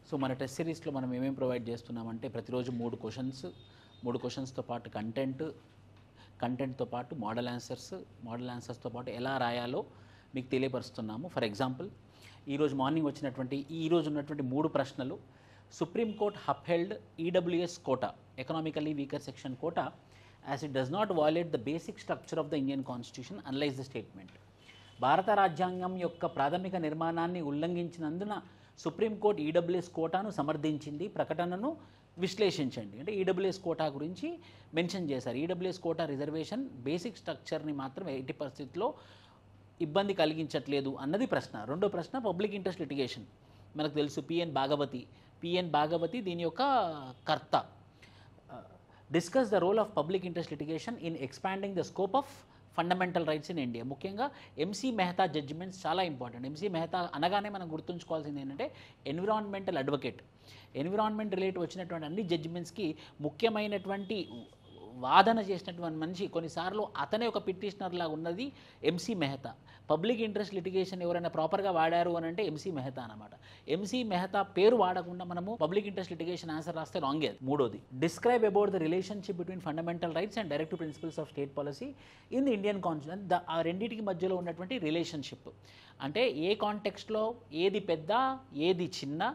So మన test సిరీస్లో మనం ఏమేమి ప్రొవైడ్ చేస్తున్నామంటే ప్రతిరోజు మూడు క్వశ్చన్స్తో పాటు కంటెంట్తో పాటు మోడల్ ఆన్సర్స్తో పాటు ఎలా రాయాలో మీకు తెలియపరుస్తున్నాము. ఫర్ ఎగ్జాంపుల్ ఈరోజు మార్నింగ్ ఉన్నటువంటి మూడు ప్రశ్నలు. Supreme court upheld EWS quota, economically weaker section quota, as it does not violate the basic structure of the Indian Constitution. Analyze the statement. భారత రాజ్యాంగం యొక్క ప్రాథమిక నిర్మాణాన్ని ఉల్లంఘించినందున సుప్రీంకోర్టు ఈడబ్ల్యూఎస్ కోటాను సమర్థించింది. ప్రకటనను విశ్లేషించండి. అంటే ఈడబ్ల్యూఎస్ కోటా గురించి మెన్షన్ చేశారు. ఈడబ్ల్యూఎస్ కోటా రిజర్వేషన్ బేసిక్ స్ట్రక్చర్ని మాత్రం ఎట్టి పరిస్థితుల్లో ఇబ్బంది కలిగించట్లేదు అన్నది ప్రశ్న. రెండో ప్రశ్న పబ్లిక్ ఇంట్రెస్ట్ లిటిగేషన్. మనకు తెలుసు పిఎన్ భాగవతి దీని యొక్క కర్త. Discuss the role of public interest litigation in expanding the scope of fundamental rights in India. ముఖ్యంగా ఎంసీ మెహతా జడ్జిమెంట్స్ చాలా ఇంపార్టెంట్. ఎంసీ మెహతా అనగానే మనం గుర్తుంచుకోవాల్సింది ఏంటంటే ఎన్విరాన్మెంటల్ అడ్వకేట్. ఎన్విరాన్మెంట్ రిలేట్ వచ్చినటువంటి అన్ని జడ్జిమెంట్స్కి ముఖ్యమైనటువంటి వాదన చేసినటువంటి మనిషి, కొన్నిసార్లు అతనే ఒక పిటిషనర్ లాగా ఉన్నది MC Mehta. Public interest litigation ఎవరైనా ప్రాపర్గా వాడారు అని అంటే ఎంసీ మెహతా అనమాట. ఎంసీ మెహతా పేరు వాడకుండా మనము పబ్లిక్ ఇంట్రెస్ట్ లిటిగేషన్ ఆన్సర్ రాస్తే రాంగే. మూడోది, describe about the relationship between fundamental rights and directive principles of state policy in the Indian constitution. ఆ రెండింటికి మధ్యలో ఉన్నటువంటి రిలేషన్షిప్ అంటే ఏ కాంటెక్స్ట్లో ఏది పెద్ద ఏది చిన్న,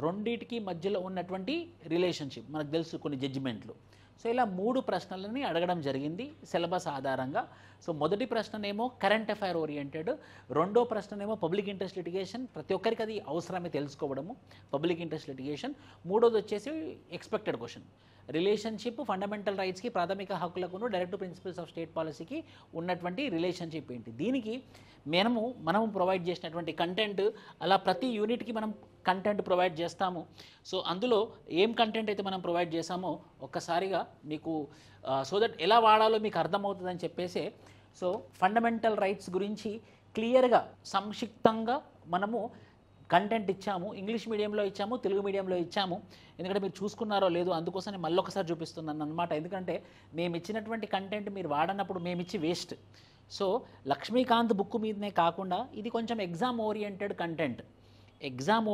రెండింటికి మధ్యలో ఉన్నటువంటి రిలేషన్షిప్ మనకు తెలుసు కొన్ని జడ్జిమెంట్లు. సో ఇలా మూడు ప్రశ్నలని అడగడం జరిగింది సిలబస్ ఆధారంగా. సో మొదటి ప్రశ్ననేమో కరెంట్ అఫైర్ ఓరియంటెడ్, రెండో ప్రశ్ననేమో పబ్లిక్ ఇంట్రెస్ట్ లిటిగేషన్, ప్రతి ఒక్కరికి అది అవసరమే తెలుసుకోవడము పబ్లిక్ ఇంట్రెస్ట్ లిటిగేషన్. మూడోది వచ్చేసి ఎక్స్పెక్టెడ్ క్వశ్చన్, రిలేషన్షిప్ ఫండమెంటల్ రైట్స్కి ప్రాథమిక హక్కులకును డైరెక్టివ్ ప్రిన్సిపల్స్ ఆఫ్ స్టేట్ పాలసీకి ఉన్నటువంటి రిలేషన్షిప్ ఏంటి. దీనికి మనము ప్రొవైడ్ చేసినటువంటి కంటెంట్, అలా ప్రతి యూనిట్కి మనం కంటెంట్ ప్రొవైడ్ చేస్తాము. సో అందులో ఏం కంటెంట్ అయితే మనం ప్రొవైడ్ చేసామో ఒక్కసారిగా మీకు సో దట్ ఎలా వాడాలో మీకు అర్థమవుతుందని చెప్పేసి, సో ఫండమెంటల్ రైట్స్ గురించి క్లియర్గా సంక్షిప్తంగా మనము కంటెంట్ ఇచ్చాము. ఇంగ్లీష్ మీడియంలో ఇచ్చాము, తెలుగు మీడియంలో ఇచ్చాము. ఎందుకంటే మీరు చూసుకున్నారో లేదో అందుకోసం నేను మళ్ళీ ఒకసారి చూపిస్తున్నాను అనమాట. ఎందుకంటే మేము ఇచ్చినటువంటి కంటెంట్ మీరు వాడనప్పుడు మేము ఇచ్చి వేస్ట్. సో లక్ష్మీకాంత్ బుక్ మీదనే కాకుండా ఇది కొంచెం ఎగ్జామ్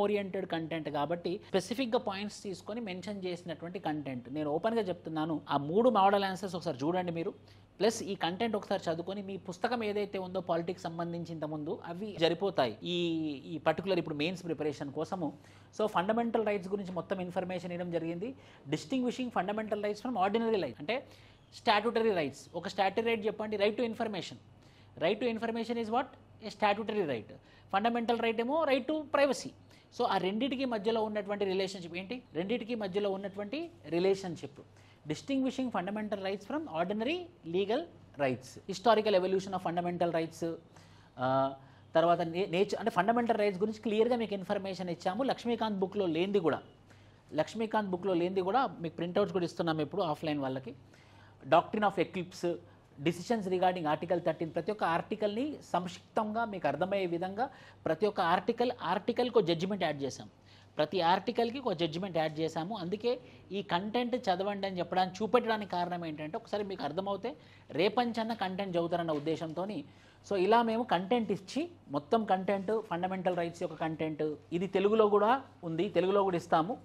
ఓరియంటెడ్ కంటెంట్ కాబట్టి స్పెసిఫిక్గా పాయింట్స్ తీసుకొని మెన్షన్ చేసినటువంటి కంటెంట్. నేను ఓపెన్గా చెప్తున్నాను, ఆ మూడు మోడల్ ఆన్సర్స్ ఒకసారి చూడండి మీరు, ప్లస్ ఈ కంటెంట్ ఒకసారి చదువుకొని మీ పుస్తకం ఏదైతే ఉందో పాలిటిక్స్ సంబంధించి ఇంతకుముందు అవి సరిపోతాయి ఈ పర్టికులర్ ఇప్పుడు మెయిన్స్ ప్రిపరేషన్ కోసము. సో ఫండమెంటల్ రైట్స్ గురించి మొత్తం ఇన్ఫర్మేషన్ ఇవ్వడం జరిగింది. Distinguishing fundamental rights from ordinary right అంటే స్టాట్యూటరీ రైట్స్. ఒక స్టాట్యూటరీ రైట్ చెప్పండి, right to information. Right to information is what? A statutory right. Fundamental right ఏమో రైట్ టు ప్రైవసీ. సో ఆ రెండింటికి మధ్యలో ఉన్నటువంటి రిలేషన్షిప్ ఏంటి? రెండింటికి మధ్యలో ఉన్నటువంటి relationship distinguishing fundamental rights from ordinary legal rights, historical evolution of fundamental rights, తర్వాత నేచర్ అంటే ఫండమెంటల్ రైట్స్ గురించి క్లియర్గా మీకు ఇన్ఫర్మేషన్ ఇచ్చాము. లక్ష్మీకాంత్ బుక్లో లేనిది కూడా మీకు ప్రింట్అవుట్స్ కూడా ఇస్తున్నాము ఇప్పుడు ఆఫ్లైన్ వాళ్ళకి. Doctrine of eclipse, decisions regarding article 13, ప్రతి ఒక్క ఆర్టికల్ని సంక్షిప్తంగా మీకు అర్థమయ్యే విధంగా ప్రతి ఒక్క ఆర్టికల్కి ఒక జడ్జిమెంట్ యాడ్ చేశాం. ప్రతి ఆర్టికల్కి ఒక జడ్జిమెంట్ యాడ్ చేశాము. అందుకే ఈ కంటెంట్ చదవండి అని చెప్పడానికి చూపెట్టడానికి కారణం ఏంటంటే ఒకసారి మీకు అర్థమవుతే రేపంచన్న కంటెంట్ చదువుతారన్న ఉద్దేశంతో. సో ఇలా మేము కంటెంట్ ఇచ్చి మొత్తం కంటెంట్ ఫండమెంటల్ రైట్స్ యొక్క కంటెంట్ ఇది తెలుగులో కూడా ఉంది, తెలుగులో కూడా ఇస్తాము.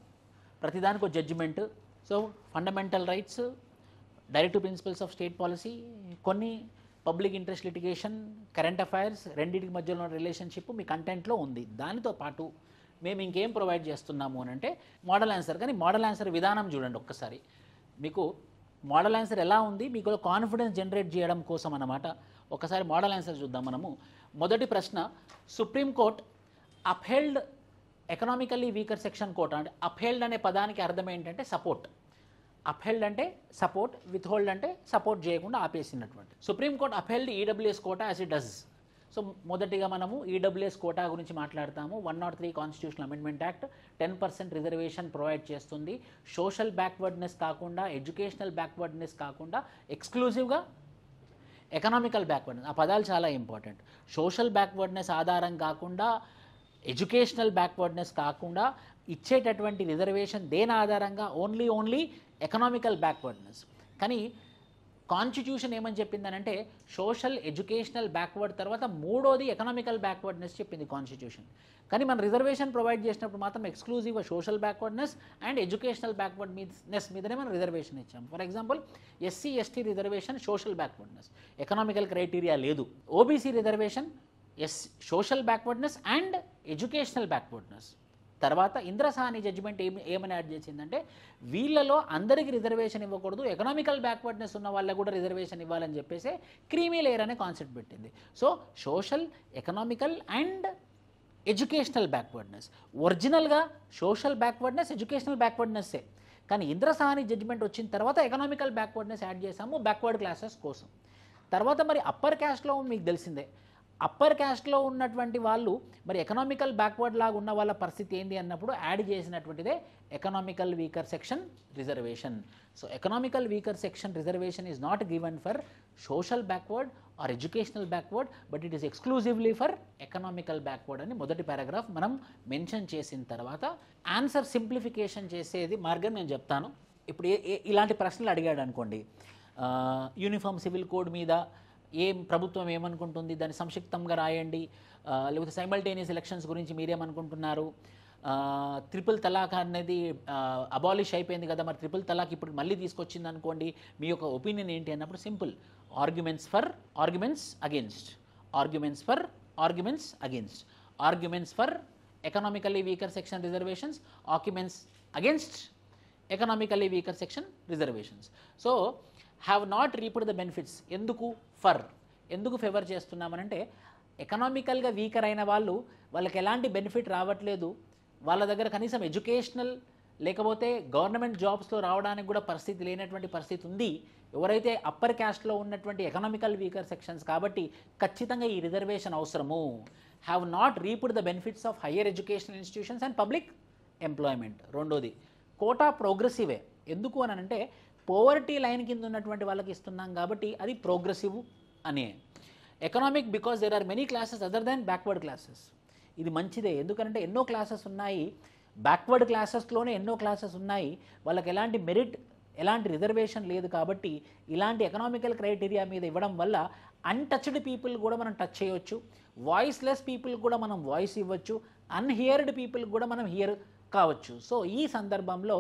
ప్రతిదానికి ఒక judgement. So fundamental rights, directive principles of state policy, కొన్ని public interest litigation, current affairs, రెండింటికి మధ్యలో ఉన్న రిలేషన్షిప్ మీ కంటెంట్లో ఉంది. దానితో పాటు మేము ఇంకేం ప్రొవైడ్ చేస్తున్నాము అని అంటే మోడల్ ఆన్సర్. కానీ మోడల్ ఆన్సర్ విధానం చూడండి ఒక్కసారి. మీకు మోడల్ ఆన్సర్ ఎలా ఉంది, మీకు కాన్ఫిడెన్స్ జనరేట్ చేయడం కోసం అన్నమాట. ఒకసారి మోడల్ ఆన్సర్ చూద్దాం మనము. మొదటి ప్రశ్న, supreme court upheld economically weaker section quota. అంటే అప్హెల్డ్ అనే పదానికి అర్థం ఏంటంటే సపోర్ట్. అప్హెల్డ్ అంటే సపోర్ట్, విత్హోల్డ్ అంటే సపోర్ట్ చేయకుండా ఆపేసినటువంటి. Supreme court upheld EWS quota as it does. So మొదటిగా మనము ఈడబ్ల్యూఎస్ కోటా గురించి మాట్లాడతాము. 103 constitutional amendment act 10% reservation provide చేస్తుంది. సోషల్ బ్యాక్వర్డ్నెస్ కాకుండా, ఎడ్యుకేషనల్ బ్యాక్వర్డ్నెస్ కాకుండా, ఎక్స్క్లూజివ్గా ఎకనామికల్ బ్యాక్వర్డ్నెస్. ఆ పదాలు చాలా ఇంపార్టెంట్. సోషల్ బ్యాక్వర్డ్నెస్ ఆధారం కాకుండా, ఎడ్యుకేషనల్ బ్యాక్వర్డ్నెస్ కాకుండా ఇచ్చేటటువంటి రిజర్వేషన్ దేని ఆధారంగా? Only economical backwardness. కానీ కాన్స్టిట్యూషన్ ఏమని చెప్పిందనంటే సోషల్ ఎడ్యుకేషనల్ బ్యాక్వర్డ్ తర్వాత మూడోది ఎకనామికల్ బ్యాక్వర్డ్నెస్ చెప్పింది కాన్స్టిట్యూషన్. కానీ మన రిజర్వేషన్ ప్రొవైడ్ చేసినప్పుడు మాత్రం ఎక్స్క్లూజివ్గా social backwardness and educational backwardness మీదనే మనం రిజర్వేషన్ ఇచ్చాం. For example SC ST reservation social backwardness, economical criteria లేదు. OBC reservation social backwardness and educational backwardness. తర్వాత ఇంద్రసాని జడ్జిమెంట్ ఏమని యాడ్ చేసిందంటే వీళ్ళలో అందరికీ రిజర్వేషన్ ఇవ్వకూడదు, ఎకనామికల్ బ్యాక్వర్డ్నెస్ ఉన్న వాళ్ళకు కూడా రిజర్వేషన్ ఇవ్వాలని చెప్పేసి క్రీమీ లేయర్ అనే కాన్సెప్ట్ పెట్టింది. So social, economical and educational backwardness. ఒరిజినల్గా సోషల్ బ్యాక్వర్డ్నెస్, ఎడ్యుకేషనల్ బ్యాక్వర్డ్నెస్సే, కానీ ఇంద్రసాని జడ్జిమెంట్ వచ్చిన తర్వాత ఎకనామికల్ బ్యాక్వర్డ్నెస్ యాడ్ చేసాము బ్యాక్వర్డ్ క్లాసెస్ కోసం. తర్వాత మరి అప్పర్ క్యాస్ట్లో మీకు తెలిసిందే, అప్పర్ క్యాస్ట్లో ఉన్నటువంటి వాళ్ళు మరి ఎకనామికల్ బ్యాక్వర్డ్ లాగా ఉన్న వాళ్ళ పరిస్థితి ఏంది అన్నప్పుడు యాడ్ చేసినటువంటిదే economical weaker section reservation. So economical weaker section reservation is not given for social backward or educational backward, but it is exclusively for economical backward అని మొదటి పారాగ్రాఫ్ మనం మెన్షన్ చేసిన తర్వాత ఆన్సర్ సింప్లిఫికేషన్ చేసేది మార్గం నేను చెప్తాను. ఇప్పుడు ఇలాంటి ప్రశ్నలు అడిగాడు అనుకోండి, యూనిఫామ్ సివిల్ కోడ్ మీద ప్రభుత్వం ఏమనుకుంటుంది దాన్ని సంక్షిప్తంగా రాయండి, లేకపోతే సైమల్టేనియస్ ఎలక్షన్స్ గురించి మీరేమనుకుంటున్నారు, ట్రిపుల్ తలాక్ అనేది అబాలిష్ అయిపోయింది కదా, మరి ట్రిపుల్ తలాక్ ఇప్పుడు మళ్ళీ తీసుకొచ్చింది అనుకోండి, మీ యొక్క ఒపీనియన్ ఏంటి అన్నప్పుడు simple arguments for, arguments against, arguments for, arguments against, arguments for economically weaker section reservations, arguments against economically weaker section reservations. So have not reaped the benefits. ఎందుకు ఫేవర్ చేస్తున్నామనంటే ఎకనామికల్గా వీకర్ అయిన వాళ్ళకి ఎలాంటి బెనిఫిట్ రావట్లేదు, వాళ్ళ దగ్గర కనీసం ఎడ్యుకేషనల్ లేకపోతే గవర్నమెంట్ జాబ్స్లో రావడానికి కూడా పరిస్థితి లేనటువంటి పరిస్థితి ఉంది. ఎవరైతే అప్పర్ క్యాస్ట్లో ఉన్నటువంటి ఎకనామికల్ వీకర్ సెక్షన్స్ కాబట్టి ఖచ్చితంగా ఈ రిజర్వేషన్ అవసరము. Have not reaped the benefits of higher educational institutions and public employment. రెండోది కోటా ప్రోగ్రెసివే. ఎందుకు అని అంటే పోవర్టీ లైన్ కింద ఉన్నటువంటి వాళ్ళకి ఇస్తున్నాం కాబట్టి అది ప్రోగ్రెసివ్ అనే. Economic because there are many classes other than backward classes. ఇది మంచిదే, ఎందుకంటే ఎన్నో క్లాసెస్ ఉన్నాయి, బ్యాక్వర్డ్ క్లాసెస్లోనే ఎన్నో క్లాసెస్ ఉన్నాయి, వాళ్ళకి ఎలాంటి మెరిట్ ఎలాంటి రిజర్వేషన్ లేదు కాబట్టి ఇలాంటి ఎకనామికల్ క్రైటీరియా మీద ఇవ్వడం వల్ల అన్టచ్డ్ పీపుల్ కూడా మనం టచ్ చేయవచ్చు, వాయిస్లెస్ పీపుల్ కూడా మనం వాయిస్ ఇవ్వచ్చు, అన్హియర్డ్ పీపుల్ కూడా మనం హియర్ కావచ్చు. సో ఈ సందర్భంలో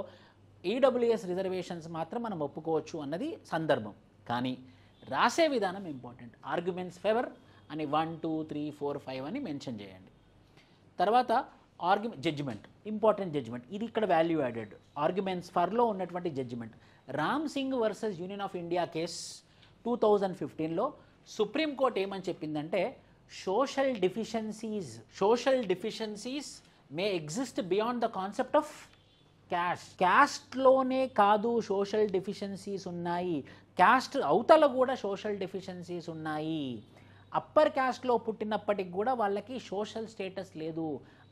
ఈడబ్ల్యూఎస్ రిజర్వేషన్స్ మాత్రం మనం ఒప్పుకోవచ్చు అన్నది సందర్భం. కానీ రాసే విధానం ఇంపార్టెంట్. ఆర్గ్యుమెంట్స్ ఫేవర్ అని 1, 2, 3, 4, 5 అని మెన్షన్ చేయండి. తర్వాత జడ్జిమెంట్, ఇంపార్టెంట్ జడ్జిమెంట్, ఇది ఇక్కడ వాల్యూ యాడెడ్. ఆర్గ్యుమెంట్స్ ఫర్లో ఉన్నటువంటి judgement Ram Singh versus union of India case 2015లో సుప్రీంకోర్టు ఏమని చెప్పిందంటే social deficiencies may exist beyond the concept of క్యాస్ట్లోనే కాదు సోషల్ డెఫిషియన్సీస్ ఉన్నాయి, క్యాస్ట్ అవతల కూడా సోషల్ డెఫిషియన్సీస్ ఉన్నాయి. అప్పర్ క్యాస్ట్లో పుట్టినప్పటికి కూడా వాళ్ళకి సోషల్ స్టేటస్ లేదు,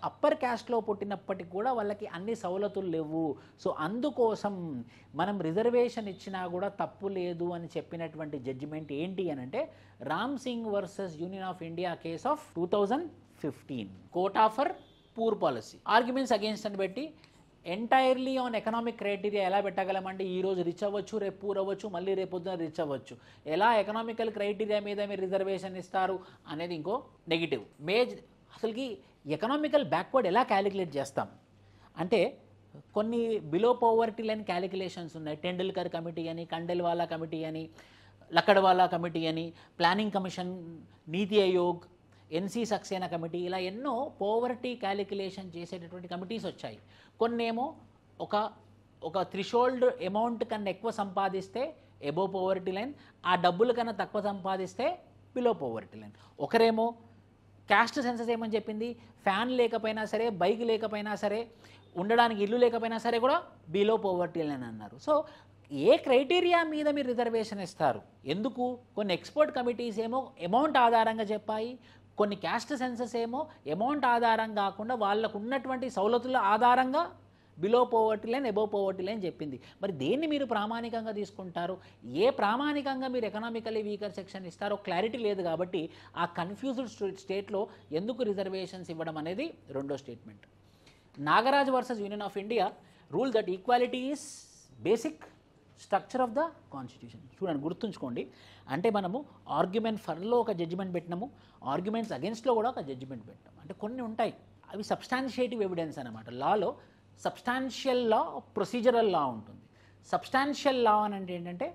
అప్పర్ క్యాస్ట్లో పుట్టినప్పటికి కూడా వాళ్ళకి అన్ని సవలతులు లేవు. సో అందుకోసం మనం రిజర్వేషన్ ఇచ్చినా కూడా తప్పు లేదు అని చెప్పినటువంటి జడ్జిమెంట్ ఏంటి అని అంటే Ram Singh versus union of India case of 2015. Quota for poor policy. Arguments against అని పెట్టి ఎంటైర్లీ ఆన్ ఎకనామిక్ క్రైటీరియా ఎలా పెట్టగలమంటే ఈరోజు రిచ్ అవ్వచ్చు, రేపు పూర్ అవ్వచ్చు, మళ్ళీ రేపొద్దున రిచ్ అవ్వచ్చు, ఎలా ఎకనామికల్ క్రైటీరియా మీద మీరు రిజర్వేషన్ ఇస్తారు అనేది ఇంకో నెగిటివ్. అసలుకి ఎకనామికల్ బ్యాక్వర్డ్ ఎలా క్యాలిక్యులేట్ చేస్తాం అంటే కొన్ని బిలో పవర్టీ లైన్ క్యాలిక్యులేషన్స్ ఉన్నాయి. టెండూల్కర్ కమిటీ అని, కండెల్వాలా కమిటీ అని, లక్కడవాలా కమిటీ అని, ప్లానింగ్ కమిషన్, నీతి ఆయోగ్, ఎన్సీ సక్సేనా కమిటీ, ఇలా ఎన్నో పోవర్టీ క్యాలిక్యులేషన్ చేసేటటువంటి కమిటీస్ వచ్చాయి. కొన్నేమో ఒక థ్రెషోల్డ్ అమౌంట్ కన్నా ఎక్కువ సంపాదిస్తే ఎబో పోవర్టీ లైన్, ఆ డబ్బుల కన్నా తక్కువ సంపాదిస్తే బిలో పోవర్టీ లైన్. ఒకరేమో క్యాస్ట్ సెన్సస్ ఏమని చెప్పింది, ఫ్యాన్ లేకపోయినా సరే, బైక్ లేకపోయినా సరే, ఉండడానికి ఇల్లు లేకపోయినా సరే కూడా బిలో పోవర్టీ లైన్ అన్నారు. సో ఏ క్రైటీరియా మీద మీరు రిజర్వేషన్ ఇస్తారు? ఎందుకు? కొన్ని ఎక్స్పర్ట్ కమిటీస్ ఏమో అమౌంట్ ఆధారంగా చెప్పాయి, కొన్ని క్యాస్ట్ సెన్సస్ ఏమో అమౌంట్ ఆధారం కాకుండా వాళ్ళకు ఉన్నటువంటి సౌలతుల ఆధారంగా below poverty line, above poverty line చెప్పింది. మరి దేన్ని మీరు ప్రామాణికంగా తీసుకుంటారు? ఏ ప్రామాణికంగా మీరు ఎకనామికల్లీ వీకర్ సెక్షన్ ఇస్తారో క్లారిటీ లేదు కాబట్టి ఆ కన్ఫ్యూజ్డ్ స్టేట్లో ఎందుకు రిజర్వేషన్స్ ఇవ్వడం అనేది రెండో statement. Nagaraj versus union of India rule that equality is basic structure of the constitution. చూడండి, గుర్తుంచుకోండి. అంటే మనము ఆర్గ్యుమెంట్ ఫర్లో ఒక జడ్జిమెంట్ పెట్టినాము, ఆర్గ్యుమెంట్స్ అగెన్స్ట్లో కూడా ఒక జడ్జిమెంట్ పెట్టినాము. అంటే కొన్ని ఉంటాయి, అవి సబ్స్టాన్షియేటివ్ ఎవిడెన్స్ అనమాట. లాలో సబ్స్టాన్షియల్ లా, ప్రొసీజరల్ లా ఉంటుంది. సబ్స్టాన్షియల్ లా అని అంటే ఏంటంటే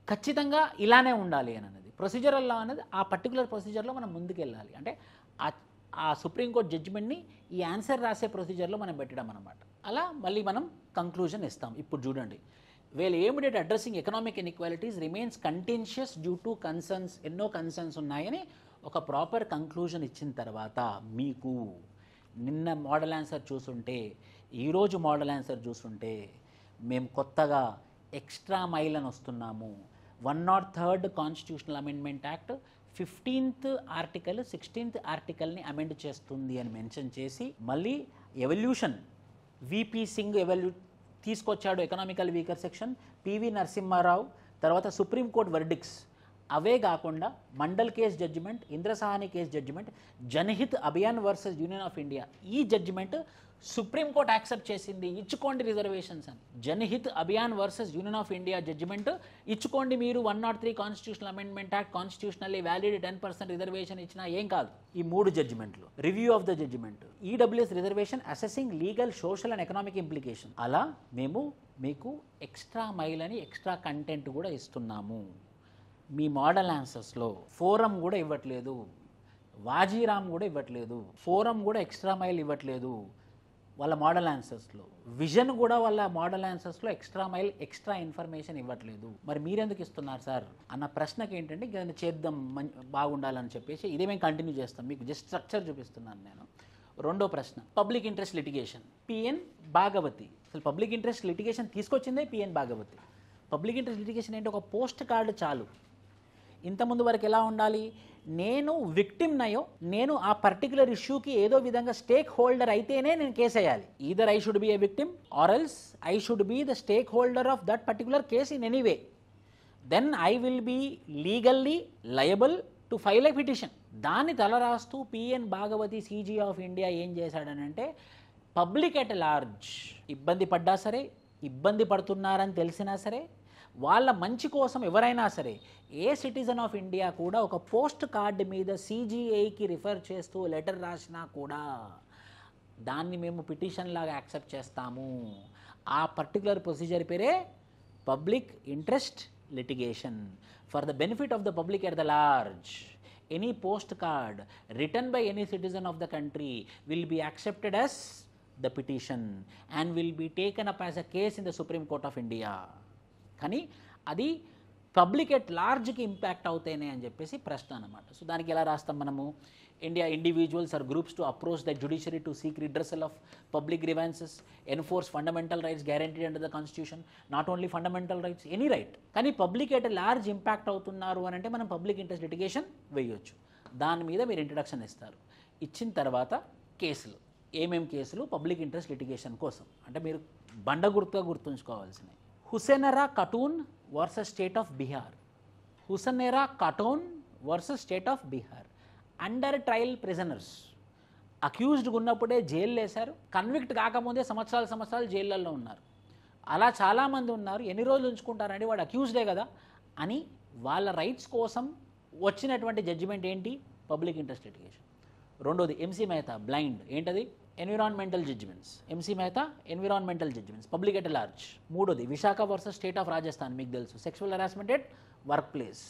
ఖచ్చితంగా ఇలానే ఉండాలి అని అనేది. ప్రొసీజరల్ లా అనేది ఆ పర్టికులర్ ప్రొసీజర్లో మనం ముందుకెళ్ళాలి. అంటే ఆ సుప్రీంకోర్టు జడ్జిమెంట్ని ఈ ఆన్సర్ రాసే ప్రొసీజర్లో మనం పెట్టడం అనమాట. అలా మళ్ళీ మనం కంక్లూజన్ ఇస్తాం. ఇప్పుడు చూడండి, వీళ్ళు ఏమిటంటే addressing economic inequalities remains contentious due to concerns, ఎన్నో కన్సర్న్స్ ఉన్నాయని ఒక ప్రాపర్ కంక్లూజన్ ఇచ్చిన తర్వాత మీకు నిన్న మోడల్ ఆన్సర్ చూసుంటే, ఈరోజు మోడల్ ఆన్సర్ చూసుంటే మేము కొత్తగా ఎక్స్ట్రా మైల్ అని వస్తున్నాము. 103rd constitutional amendment act 15th article 16th ఆర్టికల్ని అమెండ్ చేస్తుంది అని మెన్షన్ చేసి, మళ్ళీ ఎవల్యూషన్ విపి సింగ్ తీసుకొచ్చాడు economical weaker section, PV Narasimha Rao, తర్వాత సుప్రీంకోర్టు వర్డిక్స్. అవే కాకుండా Mandal case judgement, Indra Sawhney case judgement, Janhit Abhiyan versus union of India, ఈ జడ్జిమెంట్ సుప్రీంకోర్టు యాక్సెప్ట్ చేసింది. ఇచ్చుకోండి రిజర్వేషన్స్ అని. Janhit Abhiyan versus union of India judgement ఇచ్చుకోండి మీరు. 103 constitutional amendment act constitutionally valid 10% reservation ఇచ్చినా ఏం కాదు. ఈ 3 జడ్జిమెంట్లు. Review of the judgement, EWS reservation assessing legal, social and economic implication. అలా మేము మీకు ఎక్స్ట్రా మైల్ అని ఎక్స్ట్రా కంటెంట్ కూడా ఇస్తున్నాము. మీ మోడల్ ఆన్సర్స్లో ఫోరం కూడా ఇవ్వట్లేదు, వాజీరామ్ కూడా ఇవ్వట్లేదు, ఫోరం కూడా ఎక్స్ట్రా మైల్ ఇవ్వట్లేదు వాళ్ళ మోడల్ ఆన్సర్స్లో. విజన్ కూడా వాళ్ళ మోడల్ ఆన్సర్స్లో ఎక్స్ట్రా మైల్, ఎక్స్ట్రా ఇన్ఫర్మేషన్ ఇవ్వట్లేదు. మరి మీరెందుకు ఇస్తున్నారు సార్ అన్న ప్రశ్నకి ఏంటంటే ఇంకా చేద్దాం బాగుండాలని చెప్పేసి ఇదే మేము కంటిన్యూ చేస్తాం. మీకు జస్ట్ స్ట్రక్చర్ చూపిస్తున్నాను నేను. రెండో ప్రశ్న, public interest litigation, PN Bhagwati. అసలు పబ్లిక్ ఇంట్రెస్ట్ లిటిగేషన్ తీసుకొచ్చిందే PN Bhagwati. Public interest litigation ఏంటి? ఒక పోస్ట్ కార్డు చాలు. ఇంతకుముందు వరకు ఎలా ఉండాలి, నేను విక్టిమ్నయో, నేను ఆ పర్టికులర్ ఇష్యూకి ఏదో విధంగా స్టేక్ హోల్డర్ అయితేనే నేను కేసు వేయాలి. Either I should be a victim or else I should be the stakeholder of that particular case in any way. Then I will be legally liable to file a petition. దాన్ని తలరాస్తూ PN Bhagwati CJ of India ఏం చేశాడనంటే, public at large ఇబ్బంది పడ్డా సరే, ఇబ్బంది పడుతున్నారని తెలిసినా సరే, వాళ్ళ మంచి కోసం ఎవరైనా సరే, ఏ సిటిజన్ ఆఫ్ ఇండియా కూడా ఒక పోస్ట్ కార్డు మీద సిజిఐకి రిఫర్ చేస్తూ లెటర్ రాసినా కూడా దాన్ని మేము పిటిషన్ లాగా యాక్సెప్ట్ చేస్తాము. ఆ పర్టికులర్ ప్రొసీజర్ పేరే public interest litigation. For the benefit of the public at the large, any post card written by any citizen of the country will be accepted as the petition and will be taken up as a case in the Supreme Court of India. కానీ అది public at లార్జ్కి impact అవుతాయనే అని చెప్పేసి ప్రశ్న అనమాట. So దానికి ఎలా రాస్తాం మనము? India individuals or groups to approach the judiciary to seek redressal of public grievances, enforce fundamental rights guaranteed under the constitution, not only fundamental rights, any right. కానీ పబ్లిక్ ఎట్ లార్జ్ ఇంపాక్ట్ అవుతున్నారు అని అంటే మనం public interest litigation వేయొచ్చు. దాని మీద మీరు introduction ఇస్తారు. ఇచ్చిన తర్వాత కేసులు, ఏమేం కేసులు పబ్లిక్ ఇంట్రెస్ట్ లిటిగేషన్ కోసం అంటే మీరు బండ గుర్తుగా గుర్తుంచుకోవాల్సినవి. Hussainara Khatoon versus state of Bihar. Hussainara Khatoon versus state of Bihar. Under trial prisoners, accused ఉన్నప్పుడే జైలు వేశారు, కన్విక్ట్ కాకముందే సంవత్సరాలు జైళ్ళల్లో ఉన్నారు. అలా చాలామంది ఉన్నారు. ఎన్ని రోజులు ఉంచుకుంటారండి, వాడు అక్యూజ్డే కదా అని వాళ్ళ రైట్స్ కోసం వచ్చినటువంటి జడ్జిమెంట్ ఏంటి? Public interest litigation. రెండోది ఎంసీ మెహతా బ్లైండ్, ఏంటది? Environmental judgements. MC Mehta environmental judgements, public at large. మూడోది Vishaka versus state of Rajasthan, మీకు తెలుసు, sexual harassment at work place.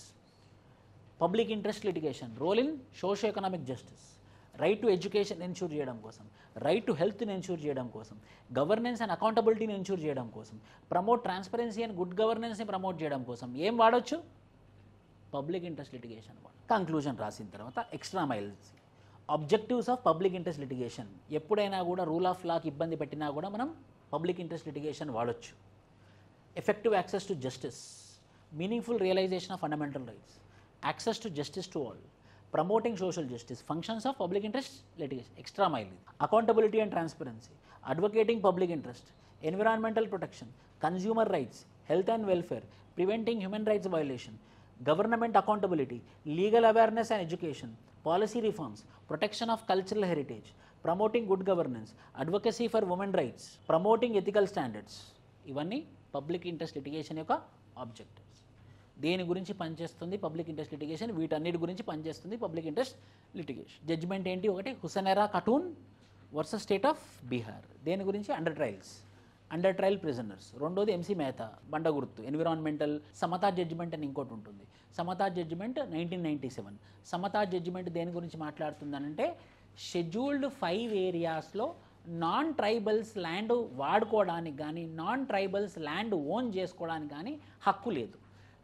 Public interest litigation, role in socio economic justice, right to education ensure చేయడం కోసం, right to హెల్త్ని ensure చేయడం కోసం, governance and అకౌంటబిలిటీని ensure చేయడం కోసం, ప్రమోట్ ట్రాన్స్పరెన్సీ అండ్ గుడ్ గవర్నెన్స్ని ప్రమోట్ చేయడం కోసం ఏం వాడొచ్చు? Public interest litigation. కంక్లూజన్ రాసిన తర్వాత extra miles, objectives of public interest litigation. ఎప్పుడైనా కూడా రూల్ ఆఫ్ లాకి ఇబ్బంది పెట్టినా కూడా మనం పబ్లిక్ ఇంట్రెస్ట్ లిటిగేషన్ వాడొచ్చు. Effective access to justice, meaningful realisation of fundamental rights, access to justice to all, promoting social justice, functions of public interest litigation. Extra mile, accountability and transparency, advocating public interest, environmental protection, consumer rights, health and welfare, preventing human rights violation, government accountability, legal awareness and education, policy reforms, protection of cultural heritage, promoting good governance, advocacy for women rights, promoting ethical standards. ఇవన్నీ public interest litigation యొక్క objectives. దేని గురించి పనిచేస్తుంది public interest litigation, వీటన్నిటి గురించి పనిచేస్తుంది public interest litigation. Judgement ఏంటి? ఒకటి Hussainara Khatoon versus state of Bihar, దేని గురించి? Under trial prisoners. రెండోది ఎంసీ మెహతా బండగుర్తు ఎన్విరాన్మెంటల్. సమతా జడ్జిమెంట్ అని ఇంకోటి ఉంటుంది. సమతా జడ్జిమెంట్ 1997. సమతా జడ్జిమెంట్ దేని గురించి మాట్లాడుతుందనంటే షెడ్యూల్డ్ 5 ఏరియాస్లో నాన్ ట్రైబల్స్ ల్యాండ్ వాడుకోవడానికి కానీ నాన్ ట్రైబల్స్ ల్యాండ్ ఓన్ చేసుకోవడానికి కానీ హక్కు లేదు.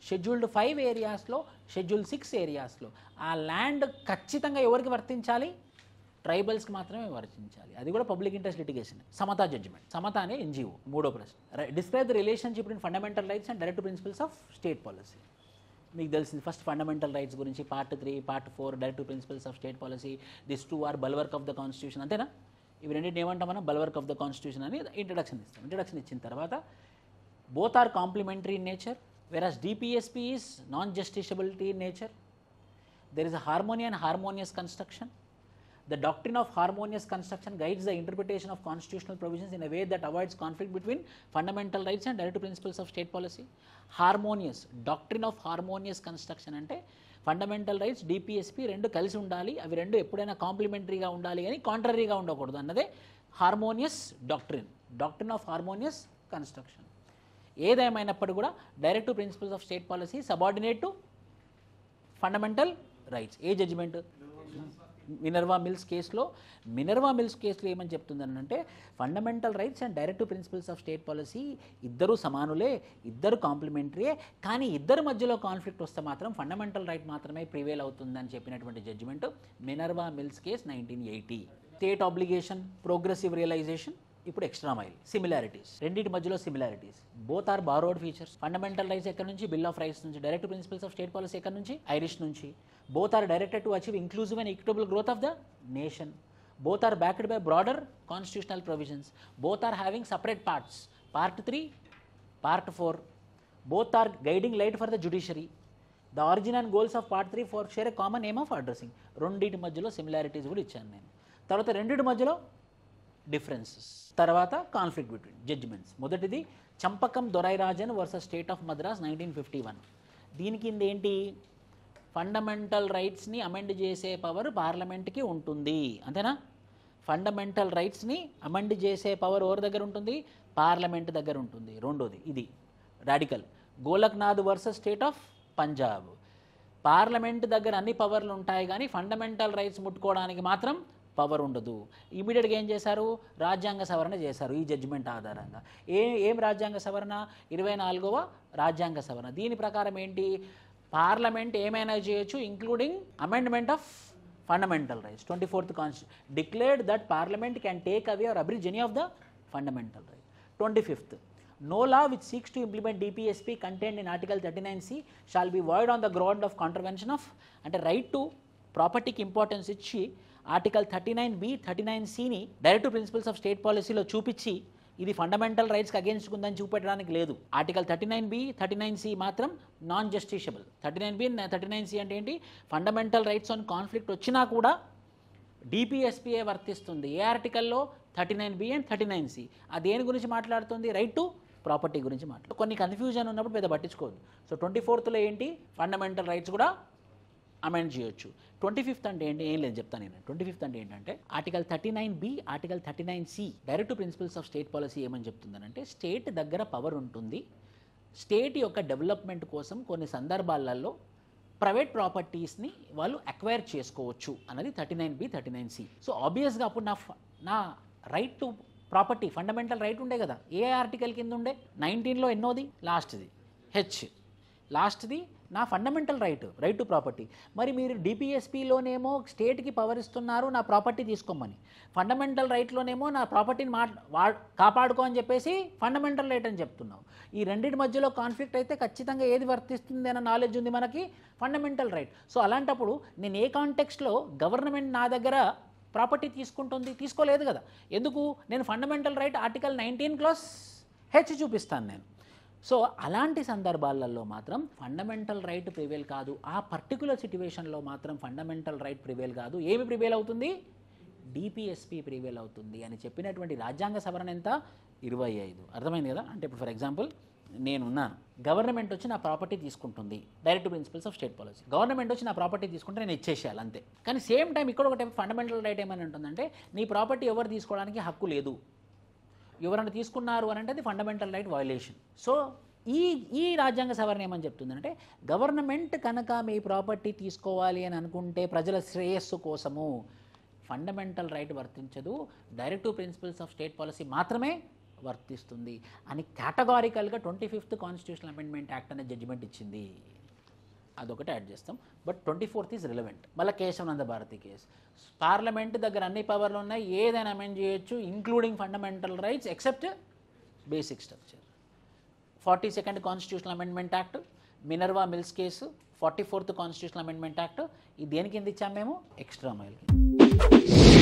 షెడ్యూల్డ్ 5 ఏరియాస్లో, షెడ్యూల్ 6 ఏరియాస్లో ఆ ల్యాండ్ ఖచ్చితంగా ఎవరికి వర్తించాలి? ట్రైబల్స్కి మాత్రమే వర్తించాలి. అది కూడా public interest litigation. Samatha judgement. Samatha అనే ఎన్జిఓ. మూడో ప్రశ్న, describe the relationship between fundamental rights and direct principles of state policy. మీకు తెలిసింది ఫస్ట్ ఫండమెంటల్ రైట్స్ గురించి part 3, part 4 direct principles of state policy. This 2 are bulwark of the constitution. అంతేనా? ఇవి రెండింటిని ఏమంటాం మనం? బల్వర్క్ ఆఫ్ ద కాన్స్టిట్యూషన్ అని introduction ఇస్తాం. ఇంట్రడక్షన్ ఇచ్చిన తర్వాత both are complementary in nature, whereas DPSP is non-justiciability in nature. There is a harmony and harmonious construction. The doctrine of harmonious construction guides the interpretation of constitutional provisions in a way that avoids conflict between fundamental rights and direct principles of state policy. Harmonious, doctrine of harmonious construction అంటే fundamental rights DPSP రెండు కలిసి ఉండాలి, అవి రెండు ఎప్పుడైనా కాంప్లిమెంటరీగా ఉండాలి కానీ కాంట్రరీగా ఉండకూడదు అన్నదే harmonious doctrine of harmonious construction. ఏదేమైనప్పటికీ కూడా direct principles of state policy subordinate to fundamental rights. ఏ జడ్జిమెంట్? మినర్వా మిల్స్ కేసులో ఏమని చెప్తుందనంటే fundamental rights and direct principles of state policy ఇద్దరు సమానులే, ఇద్దరు కాంప్లిమెంటరీయే, కానీ ఇద్దరి మధ్యలో కాన్ఫ్లిక్ట్ వస్తే మాత్రం ఫండమెంటల్ రైట్ మాత్రమే ప్రివేల్ అవుతుందని చెప్పినటువంటి judgment Minerva Mills case 1980. State obligation, progressive realisation, ఇప్పుడు ఎక్స్ట్రా మైల్. సిమిలారిటీస్, రెండింటి మధ్యలో similarities. Both are borrowed features. Fundamental rights ఎక్కడి నుంచి? బిల్ ఆఫ్ రైట్స్ నుంచి. Direct principles of state policy ఎక్కడి నుంచి? ఐరిష్ నుంచి. Both are directed to achieve inclusive and equitable growth of the nation. Both are backed by broader constitutional provisions. Both are having separate parts, part 3, part 4. Both are guiding light for the judiciary. The origin and goals of part 3, 4 share a common aim of addressing. రెండింటి మధ్యలో similarities కూడా ఇచ్చాను నేను. తర్వాత రెండింటి మధ్యలో differences. తర్వాత conflict between judgements. మొదటిది Champakam Dorairajan versus state of Madras 1951. దీని కింద ఏంటి? ఫండమెంటల్ రైట్స్ని అమెండ్ చేసే పవర్ పార్లమెంట్కి ఉంటుంది, అంతేనా? ఫండమెంటల్ రైట్స్ని అమెండ్ చేసే పవర్ ఎవరి దగ్గర ఉంటుంది? పార్లమెంట్ దగ్గర ఉంటుంది. రెండోది ఇది radical Golaknath versus state of Punjab. Parliament దగ్గర అన్ని పవర్లు ఉంటాయి కానీ ఫండమెంటల్ రైట్స్ ముట్టుకోవడానికి మాత్రం పవర్ ఉండదు. ఇమీడియట్గా ఏం చేశారు? రాజ్యాంగ సవరణ చేశారు ఈ జడ్జిమెంట్ ఆధారంగా. ఏం రాజ్యాంగ సవరణ? 24వ రాజ్యాంగ సవరణ. దీని ప్రకారం ఏంటి? పార్లమెంట్ ఏమైనా చేయొచ్చు, including amendment of fundamental rights. 24th constitution declared that parliament can take away or abridge any of the fundamental right. 25th, no law which seeks to implement DPSP contained in Article 39C shall be void on the ground of contravention of, అంటే right to ప్రాపర్టీకి importance ఇచ్చి article 39B 39Cని direct principles of state పాలసీలో చూపించి ఇది fundamental రైట్స్కి against ఉందని చూపెట్టడానికి లేదు. Article 39B 39C మాత్రం నాన్ జస్టిషియబుల్. 39B 39C అంటే ఏంటి? ఫండమెంటల్ రైట్స్ ఆన్ కాన్ఫ్లిక్ట్ వచ్చినా కూడా DPSPఏ వర్తిస్తుంది. ఏ ఆర్టికల్లో? 39B and 39C. అది దేని గురించి మాట్లాడుతుంది? రైట్ టు ప్రాపర్టీ గురించి మాట్లాడు. కొన్ని కన్ఫ్యూజన్ ఉన్నప్పుడు పెద్ద పట్టించుకోవద్దు. సో 24th ఏంటి? ఫండమెంటల్ రైట్స్ కూడా అమెండ్ చేయొచ్చు. 25th అంటే ఏంటి? ఏం లేదు చెప్తాను నేను. 25th అంటే ఏంటంటే article 39B article 39C direct principles of state policy ఏమని చెప్తుందనంటే స్టేట్ దగ్గర పవర్ ఉంటుంది, స్టేట్ యొక్క డెవలప్మెంట్ కోసం కొన్ని సందర్భాలలో ప్రైవేట్ ప్రాపర్టీస్ని వాళ్ళు అక్వైర్ చేసుకోవచ్చు అన్నది 39B 39C. సో ఆబ్వియస్గా అప్పుడు నా right to property fundamental right ఉండే కదా. ఏ ఆర్టికల్ కింద ఉండే? 19లో ఎన్నోది? లాస్ట్ది లాస్ట్ది నా ఫండమెంటల్ రైట్ టు ప్రాపర్టీ. మరి మీరు DPSPలోనేమో స్టేట్కి పవర్ ఇస్తున్నారు నా ప్రాపర్టీ తీసుకోమని, ఫండమెంటల్ రైట్లోనేమో నా ప్రాపర్టీని కాపాడుకో అని చెప్పేసి ఫండమెంటల్ రైట్ అని చెప్తున్నావు. ఈ రెండింటి మధ్యలో కాన్ఫ్లిక్ట్ అయితే ఖచ్చితంగా ఏది వర్తిస్తుంది అన్న నాలెడ్జ్ ఉంది మనకి? Fundamental right. సో అలాంటప్పుడు నేను ఏ కాంటెక్స్ట్లో గవర్నమెంట్ నా దగ్గర ప్రాపర్టీ తీసుకుంటుంది? తీసుకోలేదు కదా. ఎందుకు? నేను fundamental right article 19 Clause H చూపిస్తాను నేను. సో అలాంటి సందర్భాలలో మాత్రం ఫండమెంటల్ రైట్ ప్రివేల్ కాదు. ఆ పర్టికులర్ సిట్యువేషన్లో మాత్రం ఫండమెంటల్ రైట్ ప్రివేల్ కాదు. ఏమి ప్రివేల్ అవుతుంది? DPSP ప్రివేల్ అవుతుంది అని చెప్పినటువంటి రాజ్యాంగ సవరణ ఎంత? 25. అర్థమైంది కదా. అంటే ఇప్పుడు ఫర్ ఎగ్జాంపుల్ నేనున్నాను, గవర్నమెంట్ వచ్చి నా ప్రాపర్టీ తీసుకుంటుంది, direct principles of state policy. Government వచ్చి నా ప్రాపర్టీ తీసుకుంటే నేను ఇచ్చేసేయాలి అంతే. కానీ సేమ్ టైం ఇక్కడ ఒకటి ఫండమెంటల్ రైట్ ఏమని ఉంటుందంటే, నీ ప్రాపర్టీ ఎవరు తీసుకోవడానికి హక్కు లేదు, ఎవరైనా తీసుకున్నారు అని అంటే అది ఫండమెంటల్ రైట్ వయలేషన్. సో ఈ రాజ్యాంగ సవరణ ఏమని చెప్తుందంటే, గవర్నమెంట్ కనుక మీ ప్రాపర్టీ తీసుకోవాలి అని అనుకుంటే ప్రజల శ్రేయస్సు కోసము ఫండమెంటల్ రైట్ వర్తించదు, directive principles of state policy మాత్రమే వర్తిస్తుంది అని కేటగారికల్గా 25th కాన్స్టిట్యూషనల్ అమెండ్మెంట్ యాక్ట్ అనే జడ్జిమెంట్ ఇచ్చింది. అదొకటి యాడ్ చేస్తాం. But 24th is relevant. మళ్ళీ కేశవానంద భారతి కేసు, పార్లమెంట్ దగ్గర అన్ని పవర్లు ఉన్నాయి, ఏదైనా అమెండ్ చేయొచ్చు including fundamental rights except basic structure. 42nd constitutional amendment act, Minerva Mills case, 44th constitutional amendment act, ఇది దేని కింద ఇచ్చాము మేము? ఎక్స్ట్రా మైల్ కింద.